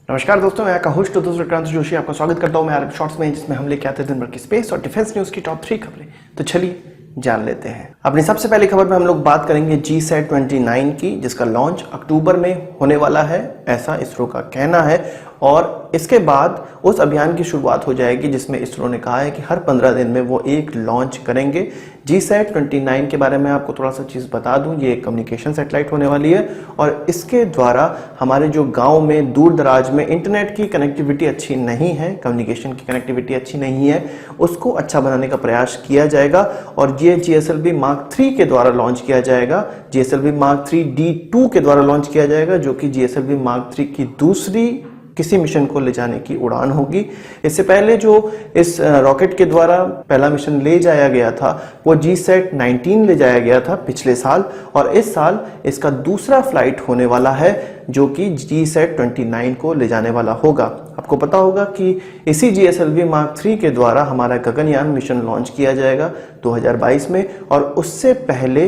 नमस्कार दोस्तों, मैं आपका होस्ट विक्रांत जोशी आपका स्वागत करता हूं मैं आरब शॉर्ट्स में, जिसमें हम लेके आते हैं दिन भर की स्पेस और डिफेंस न्यूज की टॉप 3 खबरें। तो चलिए जान लेते हैं। अपनी सबसे पहली खबर में हम लोग बात करेंगे GSAT-29 की, जिसका लॉन्च अक्टूबर में होने वाला है, ऐसा इसरो का कहना है। और इसके बाद उस अभियान की शुरुआत हो जाएगी जिसमें इसरो ने कहा है कि हर 15 दिन में वो एक लॉन्च करेंगे। GSAT-29 के बारे में आपको थोड़ा सा चीज़ बता दूं, ये एक कम्युनिकेशन सैटेलाइट होने वाली है और इसके द्वारा हमारे जो गांव में दूर दराज में इंटरनेट की कनेक्टिविटी अच्छी नहीं है, कम्युनिकेशन की कनेक्टिविटी अच्छी नहीं है, उसको अच्छा बनाने का प्रयास किया जाएगा। और ये GSLV Mark 3 के द्वारा लॉन्च किया जाएगा, GSLV Mark 3 D2 के द्वारा लॉन्च किया जाएगा, जो कि GSLV Mark 3 की दूसरी किसी मिशन को ले जाने की उड़ान होगी। इससे पहले जो इस रॉकेट के द्वारा पहला मिशन ले जाया गया था वो GSAT-19 ले जाया गया था पिछले साल, और इस साल इसका दूसरा फ्लाइट होने वाला है जो कि GSAT-29 को ले जाने वाला होगा। आपको पता होगा कि इसी GSLV Mark 3 के द्वारा हमारा गगनयान मिशन लॉन्च किया जाएगा 2022 में, और उससे पहले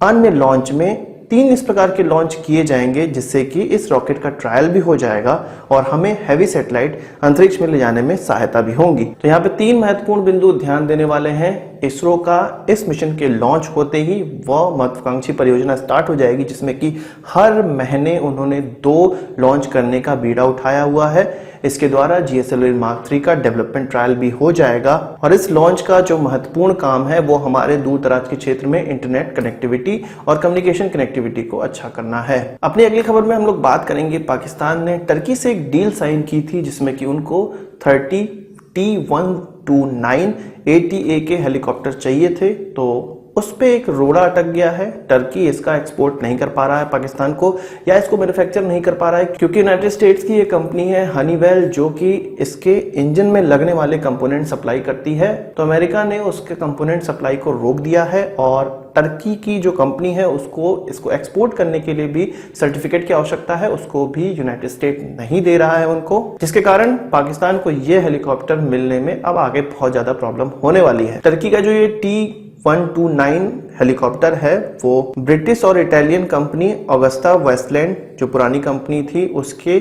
अन्य लॉन्च में 3 इस प्रकार के लॉन्च किए जाएंगे जिससे कि इस रॉकेट का ट्रायल भी हो जाएगा और हमें हैवी सैटेलाइट अंतरिक्ष में ले जाने में सहायता भी होगी। तो यहाँ पे 3 महत्वपूर्ण बिंदु ध्यान देने वाले हैं। इसरो का इस मिशन के लॉन्च होते ही वह महत्वाकांक्षी परियोजना स्टार्ट हो जाएगी जिसमें कि हर महीने उन्होंने 2 लॉन्च करने का बीड़ा उठाया हुआ है। इसके द्वारा GSLV Mark 3 का डेवलपमेंट ट्रायल भी हो जाएगा और इस लॉन्च का जो महत्वपूर्ण काम है वो हमारे दूर दराज के क्षेत्र में इंटरनेट कनेक्टिविटी और कम्युनिकेशन कनेक्टिविटी को अच्छा करना है। अपनी अगली खबर में हम लोग बात करेंगे, पाकिस्तान ने टर्की से एक डील साइन की थी जिसमें कि उनको 30 T-129 ATA के हेलीकॉप्टर चाहिए थे, तो उस पे एक रोड़ा अटक गया है। टर्की इसका एक्सपोर्ट नहीं कर पा रहा है पाकिस्तान को, या इसको मैन्युफैक्चर नहीं कर पा रहा है क्योंकि यूनाइटेड स्टेट्स की ये कंपनी है हनीवेल जो कि इसके इंजन में लगने वाले कंपोनेंट सप्लाई करती है। तो अमेरिका ने उसके कंपोनेंट सप्लाई को रोक दिया है और टर्की की जो कंपनी है इसको एक्सपोर्ट करने के लिए भी सर्टिफिकेट की आवश्यकता है, उसको भी यूनाइटेड स्टेट नहीं दे रहा है उनको, जिसके कारण पाकिस्तान को ये हेलीकॉप्टर मिलने में अब आगे बहुत ज्यादा प्रॉब्लम होने वाली है। टर्की का जो ये T-129 हेलीकॉप्टर है वो ब्रिटिश और इटालियन कंपनी ऑगस्टा वेस्टलैंड जो पुरानी कंपनी थी उसके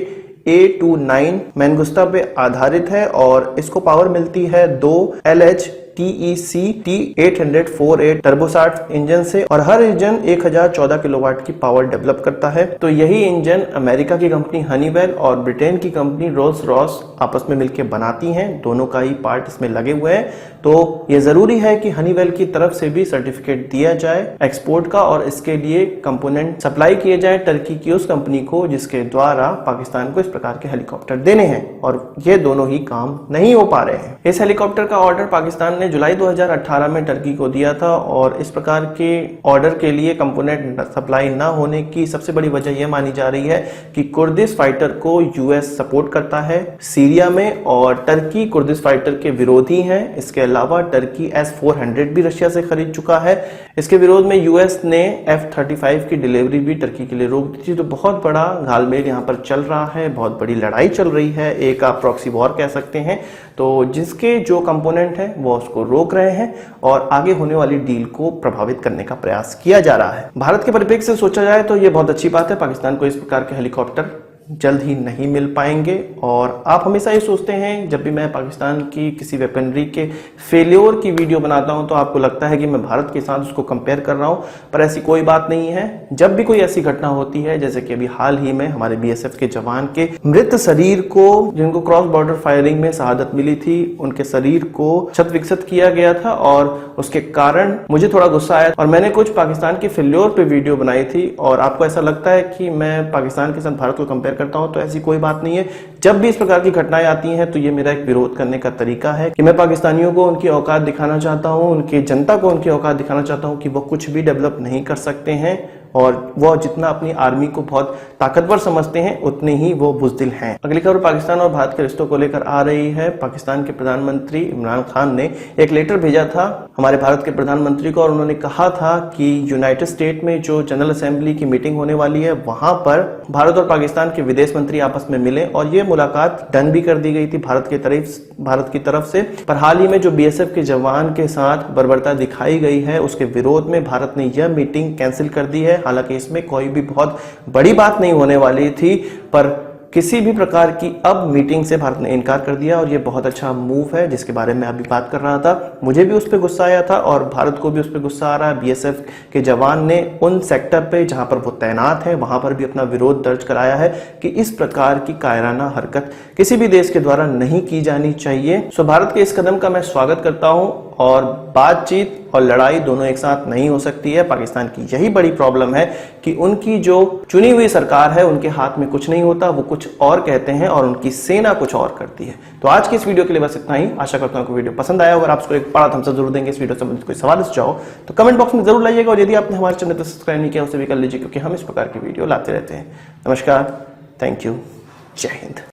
A-29 मैनगुस्टा पे आधारित है और इसको पावर मिलती है 2 LHTEC T800-48 टर्बोसाट इंजन से, और हर इंजन 1014 किलोवाट की पावर डेवलप करता है। तो यही इंजन अमेरिका की कंपनी हनीवेल और ब्रिटेन की कंपनी रोल्स रॉयस आपस में मिलकर बनाती हैं, दोनों का ही पार्ट इसमें लगे हुए हैं। तो ये जरूरी है कि हनीवेल की तरफ से भी सर्टिफिकेट दिया जाए एक्सपोर्ट का और इसके लिए कंपोनेंट सप्लाई किए जाए टर्की की उस कंपनी को जिसके द्वारा पाकिस्तान को इस प्रकार के हेलीकॉप्टर देने हैं, और ये दोनों ही काम नहीं हो पा रहे हैं। इस हेलीकॉप्टर का ऑर्डर पाकिस्तान ने जुलाई 2018 में टर्की को दिया था, और इस प्रकार के ऑर्डर के लिए कंपोनेंट सप्लाई ना होने की सबसे बड़ी वजह यह मानी जा रही है कि कुर्दिश फाइटर को यूएस सपोर्ट करता है सीरिया में, और टर्की कुर्दिश फाइटर के विरोधी हैं। इसके अलावा टर्की S-400 भी रशिया से खरीद चुका है। इसके विरोध में यूएस ने F-35 की डिलीवरी भी टर्की के लिए रोक दी थी। तो बहुत बड़ा घालमेल यहाँ पर चल रहा है, बहुत बड़ी लड़ाई चल रही है, एक आप प्रॉक्सी वॉर कह सकते हैं। तो जिसके जो कंपोनेंट है वो उसको रोक रहे हैं और आगे होने वाली डील को प्रभावित करने का प्रयास किया जा रहा है। भारत के परिप्रेक्ष्य से सोचा जाए तो ये बहुत अच्छी बात है, पाकिस्तान को इस प्रकार के हेलीकॉप्टर जल्द ही नहीं मिल पाएंगे। और आप हमेशा ये सोचते हैं, जब भी मैं पाकिस्तान की किसी वेपनरी के फेल्योर की वीडियो बनाता हूं तो आपको लगता है कि मैं भारत के साथ उसको कंपेयर कर रहा हूं, पर ऐसी कोई बात नहीं है। जब भी कोई ऐसी घटना होती है, जैसे कि अभी हाल ही में हमारे BSF के जवान के मृत शरीर को, जिनको क्रॉस बॉर्डर फायरिंग में शहादत मिली थी, उनके शरीर को क्षत विक्षत किया गया था और उसके कारण मुझे थोड़ा गुस्सा आया और मैंने कुछ पाकिस्तान के फेल्योर पे वीडियो बनाई थी। और आपको ऐसा लगता है कि मैं पाकिस्तान के साथ भारत को कंपेयर करता हूं, तो ऐसी कोई बात नहीं है। जब भी इस प्रकार की घटनाएं आती हैं तो ये मेरा एक विरोध करने का तरीका है कि मैं पाकिस्तानियों को उनकी औकात दिखाना चाहता हूं, उनकी जनता को उनकी औकात दिखाना चाहता हूं कि वो कुछ भी डेवलप नहीं कर सकते हैं और वो जितना अपनी आर्मी को बहुत ताकतवर समझते हैं उतने ही वो बुज़दिल हैं। अगली खबर पाकिस्तान और भारत के रिश्तों को लेकर आ रही है। पाकिस्तान के प्रधानमंत्री इमरान खान ने एक लेटर भेजा था हमारे भारत के प्रधानमंत्री को और उन्होंने कहा था कि यूनाइटेड स्टेट में जो जनरल असेंबली की मीटिंग होने वाली है वहां पर भारत और पाकिस्तान के विदेश मंत्री आपस में मिले, और ये मुलाकात डन भी कर दी गई थी भारत की तरफ से। पर हाल ही में जो BSF के जवान के साथ बर्बरता दिखाई गई है उसके विरोध में भारत ने यह मीटिंग कैंसिल कर दी है। हालांकि इसमें कोई भी बहुत बड़ी बात नहीं होने वाली थी, पर किसी भी प्रकार की अब मीटिंग से भारत ने इनकार कर दिया और ये बहुत अच्छा मूव है जिसके बारे में अभी बात कर रहा था। मुझे भी उस पर गुस्सा आया था और भारत को भी उस पर गुस्सा आ रहा है। बीएसएफ के जवान ने उन सेक्टर पे जहां पर वो तैनात है वहां पर भी अपना विरोध दर्ज कराया है कि इस प्रकार की कायराना हरकत किसी भी देश के द्वारा नहीं की जानी चाहिए। सो भारत के इस कदम का मैं स्वागत करता हूं और बातचीत और लड़ाई दोनों एक साथ नहीं हो सकती है। पाकिस्तान की यही बड़ी प्रॉब्लम है कि उनकी जो चुनी हुई सरकार है उनके हाथ में कुछ नहीं होता, वो कुछ और कहते हैं और उनकी सेना कुछ और करती है। तो आज की इस वीडियो के लिए बस इतना ही। आशा करता हूं कि वीडियो पसंद आया। अगर आपको एक बड़ा थम्स अप जरूर देंगे। इस वीडियो से संबंधित कोई सवाल चाहो तो कमेंट बॉक्स में जरूर लाइएगा और यदि आपने हमारे चैनल को सब्सक्राइब नहीं किया उसे भी कर लीजिए क्योंकि हम इस प्रकार की वीडियो लाते रहते हैं। नमस्कार, थैंक यू, जय हिंद।